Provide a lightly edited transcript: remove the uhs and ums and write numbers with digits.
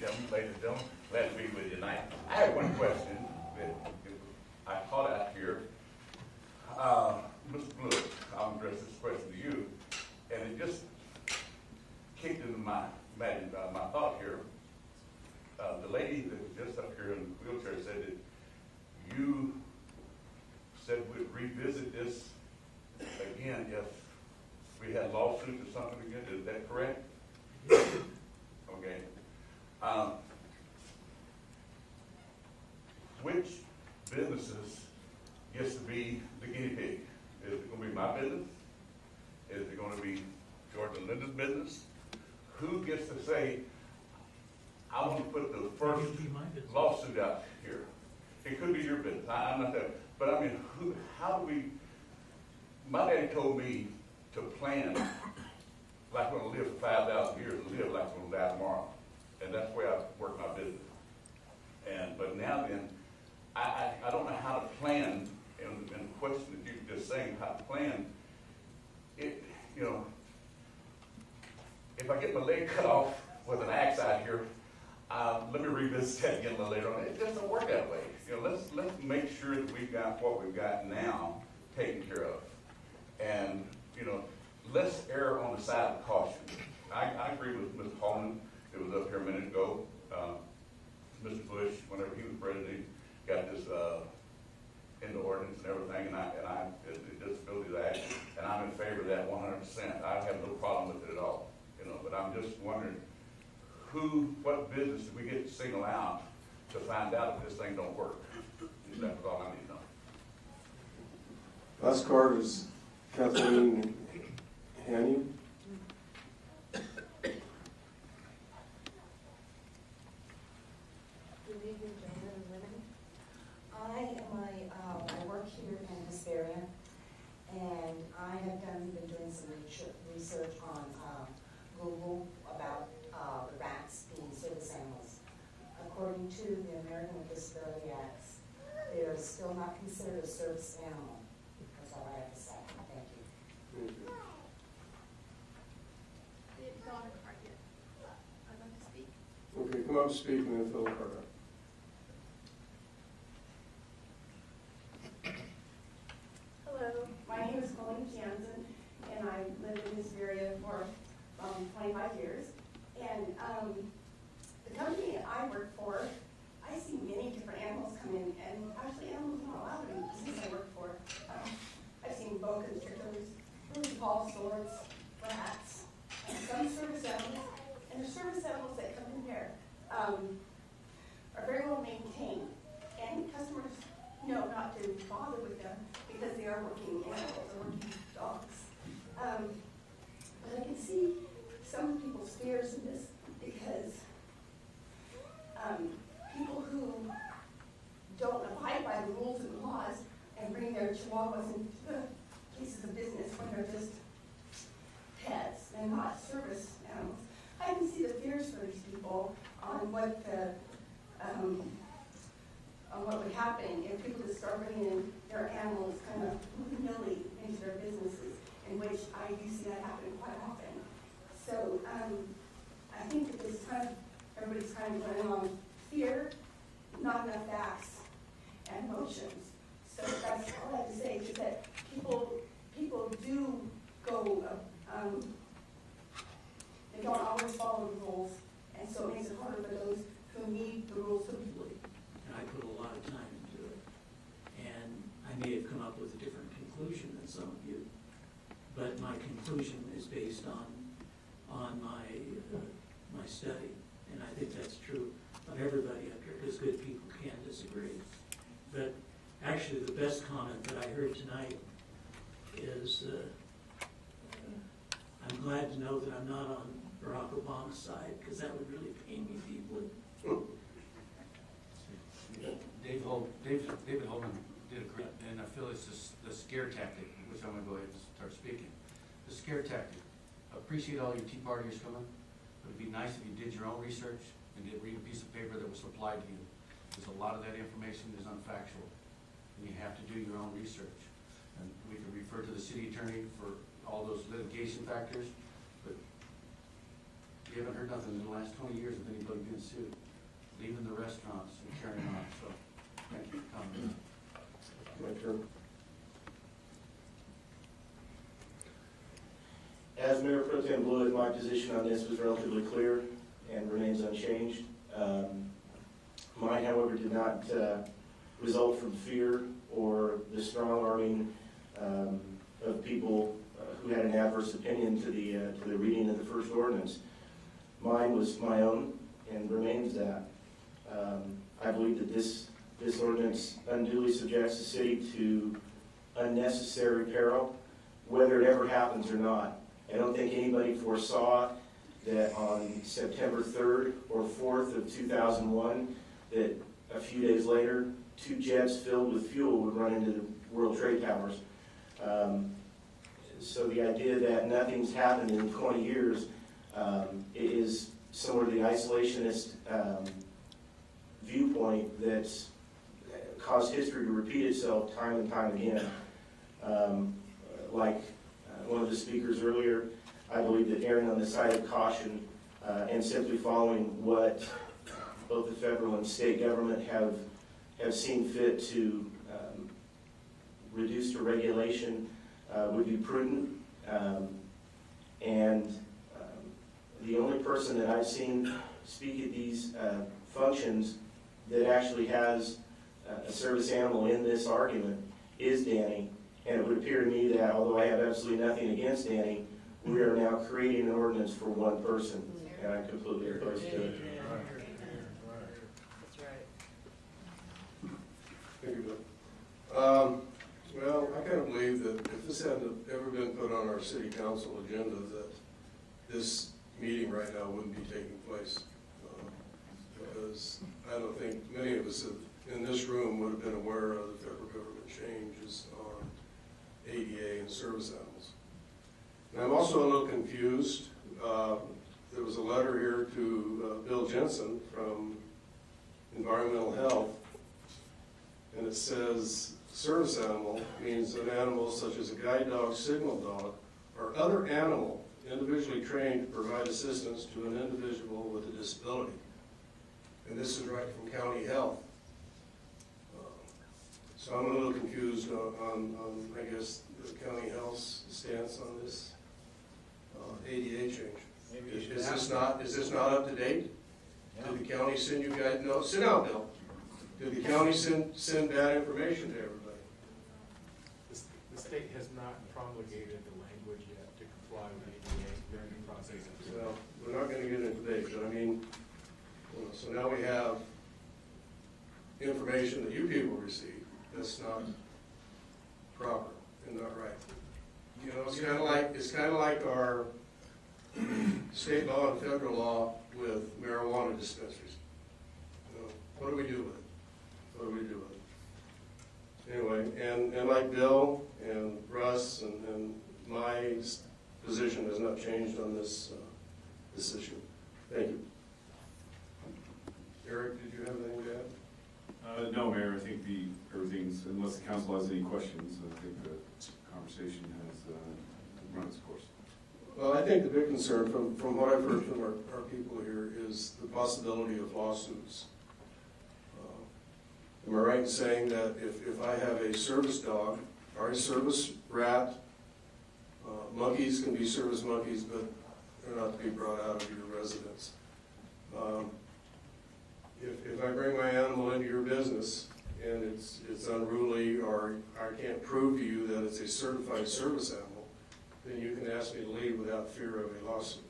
gentlemen, ladies and gentlemen, glad to be with you tonight. I have one question that I caught out here. Mr. Blue, I'll address this question to you, and it just kicked into my thought here. The lady that was just up here in the wheelchair said that you said we'd revisit this again if we had lawsuits or something again. Is that correct? Okay. Which businesses gets to be the guinea pig? Is it going to be my business? Is it going to be George and Linda's business? Who gets to say, I want to put the first lawsuit out here? It could be your business. I'm not that. But I mean, how do we, my daddy told me to plan like I'm going to live for 5,000 years and live like I'm going to die tomorrow. And that's the way I work my business. But now then, I don't know how to plan, and the question that you were just saying, how to plan, it, you know, if I get my leg cut off with an axe out here, let me revisit that again a little later on. It doesn't work that way. You know, let's make sure that we've got what we've got now taken care of. And, you know, let's err on the side of caution. I agree with Mr. Holman, that was up here a minute ago. Mr. Bush, whenever he was president, got this in the ordinance and everything, and the Disabilities Act, and I'm in favor of that 100%. I have no problem with it at all. You know, but I'm just wondering what business do we get to single out to find out if this thing don't work? That's all I need to know. Last card is Kathleen Haney. Good evening, gentlemen and women. I work here in Hesperia, and I have been doing some research on Google about the rats being service animals. According to the American with Disability Acts, they are still not considered a service animal. That's all I have to say. Thank you. Thank you. I'd like to speak. Okay, come up, speak, and then fill the card out. Hello, my name is Jensen, and I lived in this area for 25 years. And the company I work for, I see many different animals come in, and actually animals not allowed in the business I work for. I've seen boa constrictors, really tall swords, rats, and some service animals. And the service animals that come in there are very well maintained, and customers know not to bother with them because they are working animals or working dogs. But I can see some people's fears in this because people who don't abide by the rules and laws and bring their chihuahuas into the places of business when they're just pets and not service animals. I can see the fears for these people on what would happen if people just start bringing in their animals kind of willy-nilly into their businesses, in which I do see that happen quite often. So I think at this time, everybody's kind of running on fear, not enough facts and emotions. So that's all I have to say, is that people do go, they don't always follow the rules, and so it makes it harder for those who need the rules completely. And I put a lot of time into it, and I may have come up with a different conclusion than some of you, but my conclusion is based on my study, and I think that's true of everybody up here, because good people can disagree. But actually, the best comment that I heard tonight is, I'm glad to know that I'm not on Barack Obama's side, because that would really pain me deeply. David Holman did a great, and I feel it's just the scare tactic, which I'm going to go ahead and start speaking. The scare tactic. I appreciate all your Tea Partiers coming, but it'd be nice if you did your own research and did read a piece of paper that was supplied to you, because a lot of that information is unfactual, and you have to do your own research. And we can refer to the city attorney for all those litigation factors, but You haven't heard nothing in the last 20 years of anybody being sued, leaving the restaurants and carrying on, so thank you for coming. My turn. As Mayor Pro Tem Blewett, my position on this was relatively clear and remains unchanged. Mine, however, did not result from fear or the strong arming of people who had an adverse opinion to the reading of the first ordinance. Mine was my own and remains that. I believe that this ordinance unduly subjects the city to unnecessary peril, whether it ever happens or not. I don't think anybody foresaw that on September 3rd or 4th of 2001, that a few days later, 2 jets filled with fuel would run into the World Trade Towers. So the idea that nothing's happened in 20 years is sort of the isolationist viewpoint that's caused history to repeat itself time and time again. Like one of the speakers earlier, I believe that erring on the side of caution and simply following what both the federal and state government have seen fit to reduce to regulation would be prudent. The only person that I've seen speak at these functions that actually has a service animal in this argument is Danny. And it would appear to me that, although I have absolutely nothing against Danny, we are now creating an ordinance for one person, and I'm completely opposed to it. That's right. Thank you, Bill. Well, I kind of believe that if this hadn't ever been put on our city council agenda, that this meeting right now wouldn't be taking place. Because I don't think many of us in this room would have been aware of the federal government changes on ADA and service animals. And I'm also a little confused. There was a letter here to Bill Jensen from Environmental Health, and it says service animal means an animal such as a guide dog, signal dog, or other animal individually trained to provide assistance to an individual with a disability. And this is right from county health. So I'm a little confused on I guess, the county health's stance on this ADA change. Is this not up to date? Yeah. Did the county send you guys? No, sit down, Bill. Did the county send bad information to everybody? The state has not promulgated the language yet to comply with ADA during the process. Well, we're not going to get into debate, but I mean, so now we have information that you people receive that's not proper and not right. You know, it's kind of like our state law and federal law with marijuana dispensaries. You know, what do we do with it? What do we do with it? Anyway, and like Bill and Russ and my position has not changed on this issue. Thank you. Eric, did you have anything to add? No, Mayor, I think everything's, unless the council has any questions, I think the conversation has run its course. Well, I think the big concern from what I've heard from our people here is the possibility of lawsuits. Am I right in saying that if I have a service dog or a service rat, monkeys can be service monkeys, but they're not to be brought out of your residence. If I bring my animal into your business and it's unruly, or I can't prove to you that it's a certified service animal, then you can ask me to leave without fear of a lawsuit.